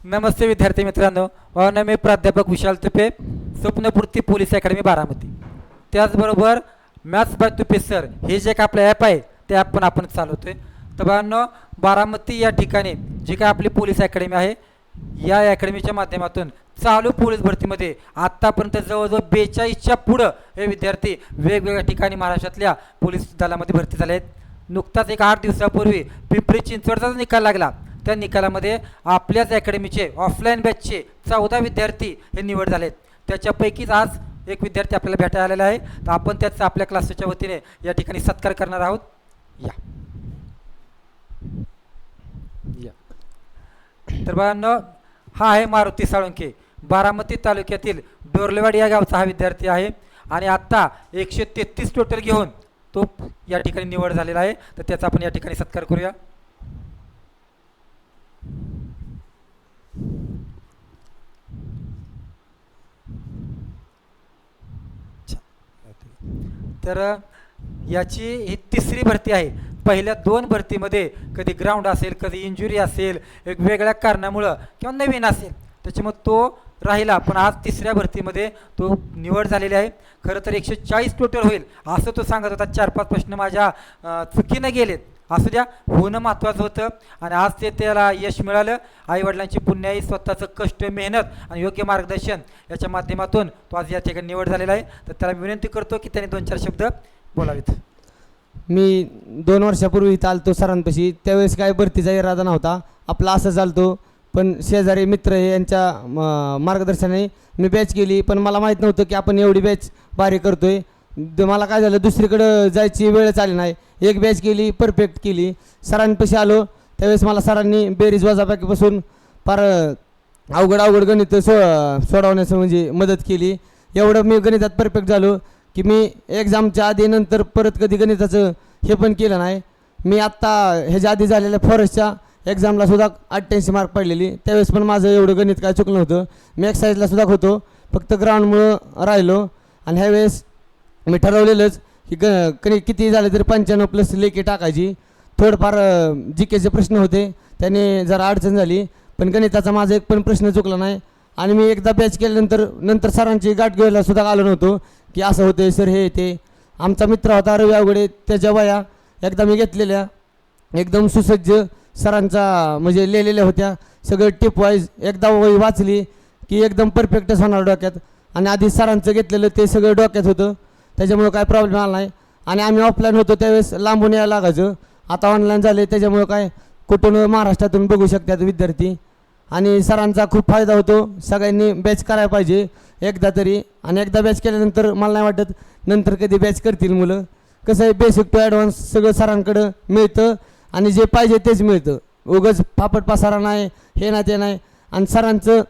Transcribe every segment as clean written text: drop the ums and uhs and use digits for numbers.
नमस्ते विद्यार्थी मित्रांनो, भावना मी प्राध्यापक विशाल तुपे, स्वप्नपूर्ती पोलीस अकॅडमी बारामती. त्याचबरोबर मॅथ्स बाय तुपे सर हे जे काय आपलं ॲप आहे ते ॲप पण आपण चालवतोय. तर भावांनो, बारामती या ठिकाणी जी काय आपली पोलीस अकॅडमी आहे, या अकॅडमीच्या माध्यमातून चालू पोलीस भरतीमध्ये आत्तापर्यंत जवळजवळ 42च्या पुढं हे विद्यार्थी वेगवेगळ्या ठिकाणी महाराष्ट्रातल्या पोलीस दलामध्ये भरती झाले आहेत. नुकताच एक 8 दिवसापूर्वी पिंपरी चिंचवडचाच निकाल लागला. त्या निकालामध्ये आपल्याच अकॅडमीचे ऑफलाईन बॅचचे 14 विद्यार्थी हे निवड झालेत. त्याच्यापैकीच आज एक विद्यार्थी आपल्याला भेटायला आलेला आहे. तर आपण त्याचा आपल्या क्लासच्या वतीने या ठिकाणी सत्कार करणार आहोत. या तर बाळांनो, हा आहे मारुती साळुंखे, बारामती तालुक्यातील डोरलेवाडी या गावचा हा विद्यार्थी आहे. आणि आत्ता 133 टोटल घेऊन तो या ठिकाणी निवड झालेला आहे. तर त्याचा आपण या ठिकाणी सत्कार करूया. तर याची ही तिसरी भरती आहे. पहिल्या 2 भरतीमध्ये कधी ग्राउंड असेल, कधी इंजुरी असेल, एक वेगळ्या कारणामुळं किंवा नवीन असेल त्याच्यामुळे तो राहिला. पण आज तिसऱ्या भरतीमध्ये तो निवड झालेली आहे. खरं तर 140 टोटल होईल असं तो सांगत होता. 4-5 प्रश्न माझ्या चुकीनं गेलेत. असू द्या, होणं महत्त्वाचं होतं आणि आज ते त्याला यश मिळालं. आईवडिलांची पुण्याई, स्वतःचं कष्ट, मेहनत आणि योग्य मार्गदर्शन याच्या माध्यमातून तो आज या ठिकाणी निवड झालेला आहे. तर त्याला विनंती करतो की त्याने 2-4 शब्द बोलावेत. मी 2 वर्षापूर्वी इथं आलतो सरांपाशी. त्यावेळेस काय भरतीचा इरादा नव्हता आपला, असं चालतो. पण शेजारी मित्र हे यांच्या मार्गदर्शनाने मी बॅच केली. पण मला माहीत नव्हतं की आपण एवढी बॅच भारी करतोय. मला काय झालं, दुसरीकडं जायची वेळच आली नाही. एक बॅच केली, परफेक्ट केली. सरांपाशी आलो त्यावेळेस मला सरांनी बेरीज वजाबाकीपासून फार अवघड गणित सोडवण्याचं म्हणजे मदत केली. एवढं मी गणितात परफेक्ट झालो की मी एक्झामच्या आधी नंतर परत कधी गणिताचं हे पण केलं नाही. मी आत्ता ह्याच्या आधी झालेल्या फॉरेस्टच्या एक्झामला सुद्धा 88 मार्क पडलेली. त्यावेळेस पण माझं एवढं गणित काय चुकलं नव्हतं. मी एक्साईजला सुद्धा होतो, फक्त ग्राउंडमुळं राहिलो. आणि ह्यावेळेस मी ठरवलेलंच की किती झालं तरी 95+ लेखी टाकायची. थोडंफार GKचे प्रश्न होते, त्याने जरा अडचण झाली. पण गणिताचा माझा एक पण प्रश्न चुकला नाही. आणि मी एकदा बॅच केल्यानंतर सरांची गाठ घ्यायला सुद्धा आलो नव्हतो की असं होतं सर हे ते. आमचा मित्र होता रवी अवघडे, त्याच्या वया एकदा मी घेतलेल्या एकदम सुसज्ज सरांचा म्हणजे लिहिलेल्या होत्या सगळं टिप वाईज. एकदा वही वाचली की एकदम परफेक्टच होणार डोक्यात. आणि आधी सरांचं घेतलेलं ते सगळं डोक्यात होतं, त्याच्यामुळं काय प्रॉब्लेम आला नाही. आणि आम्ही ऑफलाईन होतो त्यावेळेस लांबून यायला लागायचं. आता ऑनलाईन झाले त्याच्यामुळं काय कुठून महाराष्ट्रातून बघू शकतात विद्यार्थी. आणि सरांचा खूप फायदा होतो. सगळ्यांनी बॅच करायला पाहिजे एकदा तरी. आणि एकदा बॅच केल्यानंतर मला नाही वाटत नंतर कधी बॅच करतील मुलं. कसं आहे, बेसिक टू ॲडव्हान्स सगळं सरांकडं मिळतं आणि जे पाहिजे तेच मिळतं. उगाच फापट पसारा नाही, हे नाही ते नाही. आणि सरांचं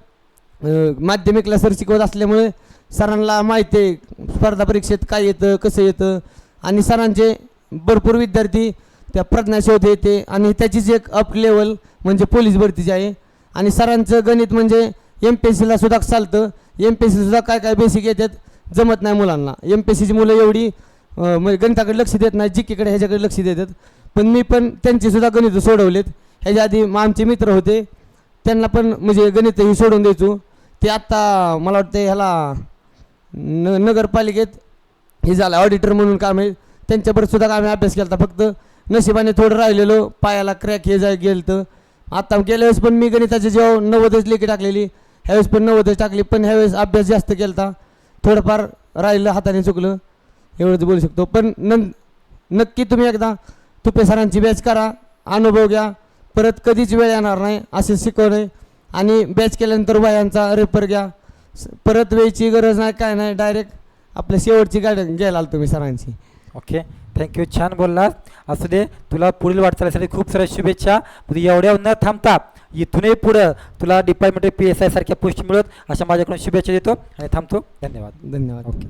माध्यमिकला सर शिकवत असल्यामुळे सरांना माहिती आहे स्पर्धा परीक्षेत काय येतं, कसं येतं. आणि सरांचे भरपूर विद्यार्थी त्या प्रज्ञाशोध येते आणि त्याचीच एक अप लेवल म्हणजे पोलीस भरतीची आहे. आणि सरांचं गणित म्हणजे MPSCला सुद्धा चालतं. MPSCसुद्धा काय बेसिक येतात, जमत नाही मुलांना. MPSCची मुलं एवढी गणिताकडे लक्ष देत नाही, GKकडे ह्याच्याकडे लक्ष देतात. पण मी पण त्यांचेसुद्धा गणित सोडवलेत. ह्याच्या आधी आमचे मित्र होते, त्यांना पण म्हणजे गणितही सोडून द्यायचो. ते आत्ता मला वाटतं ह्याला नगरपालिकेत हे झालं ऑडिटर म्हणून काम आहे. त्यांच्याबरोबर सुद्धा आम्ही अभ्यास केला होता. फक्त नशिबाने थोडं राहिलेलो, पायाला क्रॅक हे गेलं. तर आता गेल्या वेळेस पण मी गणिताचे जेव्हा 90च लेखी टाकलेली, ह्यावेळेस पण 90च टाकली. पण ह्यावेळेस अभ्यास जास्त केला होता, थोडंफार राहिलं, हाताने चुकलं, एवढंच बोलू शकतो. पण नक्की तुम्ही एकदा तुपे सरांची बॅच करा, अनुभव घ्या. परत कधीच वेळ येणार नाही असे शिकवणे. आणि बॅच केल्यानंतर वयांचा रेफर घ्या. परत वेळची गरज नाही, काय नाही, डायरेक्ट आपल्या शेवटची गाडी घ्यायला आलो तुम्ही सरांची. ओके, थँक्यू, छान बोललास. असू दे, तुला पुढील वाटचालीसाठी खूप साऱ्या शुभेच्छा. एवढ्या न थांबता इथूनही पुढं तुला डिपार्टमेंट PSI सारख्या पोस्ट मिळत अशा माझ्याकडून शुभेच्छा देतो आणि थांबतो. धन्यवाद. धन्यवाद. ओके.